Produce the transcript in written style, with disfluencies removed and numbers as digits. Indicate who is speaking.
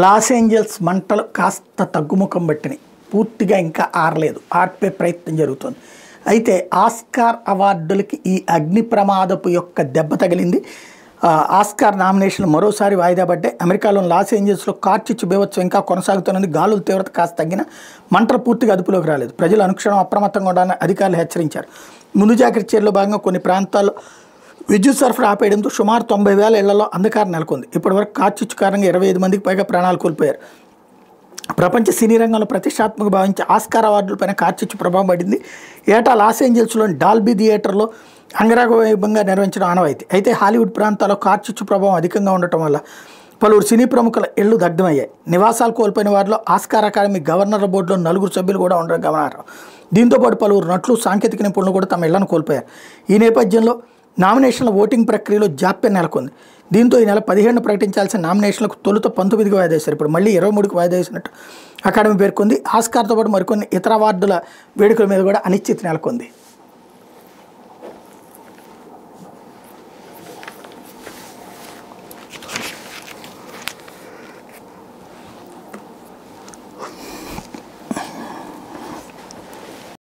Speaker 1: Los Angeles మంటలు కాస్త తగ్గుముఖం పట్టినాయి. పూర్తిగా ఇంకా ఆరలేదు, ఆర్పే ప్రయత్నం జరుగుతుంది. అయితే ఆస్కార్ అవార్డులకి ఈ అగ్ని ప్రమాదపు యొక్క దెబ్బ తగిలింది. ఆస్కార్ నామినేషన్లు మరోసారి వాయిదా పడ్డాయి. అమెరికాలోని లాస్ ఏంజల్స్లో కార్చిచ్చు బీభత్సం ఇంకా కొనసాగుతున్నది. గాలుల తీవ్రత కాస్త తగ్గిన మంటలు పూర్తిగా అదుపులోకి రాలేదు. ప్రజలు అనుక్షణం అప్రమత్తంగా ఉండాలని అధికారులు హెచ్చరించారు. ముందు జాగ్రత్త చర్యల్లో భాగంగా కొన్ని ప్రాంతాల్లో విద్యుత్ సరఫరా ఆపేయడంతో సుమారు 90,000 ఇళ్లలో అంధకారం నెలకొంది. ఇప్పటివరకు కార్చిచ్చు కారణంగా 25 మందికి పైగా ప్రాణాలు కోల్పోయారు. ప్రపంచ సినీ రంగంలో ప్రతిష్టాత్మక భావించే ఆస్కార్ అవార్డులపైన కార్చిచ్చు ప్రభావం పడింది. ఏటా లాస్ ఏంజల్స్లోని డాల్బీ థియేటర్లో అంగరంగ వైభవంగా నిర్వహించడం ఆనవాయితీ. అయితే హాలీవుడ్ ప్రాంతాల్లో కార్చిచ్చు ప్రభావం అధికంగా ఉండటం వల్ల పలువురు సినీ ప్రముఖుల ఇళ్లు దగ్ధమయ్యాయి. నివాసాలు కోల్పోయిన వారిలో ఆస్కార్ అకాడమీ గవర్నర్ బోర్డులో 4 సభ్యులు కూడా ఉండడం గమనార్హం. దీంతోపాటు పలువురు నటులు, సాంకేతిక నిపుణులు కూడా తమ ఇళ్లను కోల్పోయారు. ఈ నేపథ్యంలో నామినేషన్ల ఓటింగ్ ప్రక్రియలో జాప్యం నెలకొంది. దీంతో ఈ నెల 15 ప్రకటించాల్సిన నామినేషన్లకు తొలుత 19కి వాయిదా వేశారు. ఇప్పుడు మళ్ళీ 23కి వాయిదా వేసినట్టు అకాడమీ పేర్కొంది. ఆస్కార్తో పాటు మరికొన్ని ఇతర అవార్డుల వేడుకల మీద కూడా అనిశ్చితి నెలకొంది.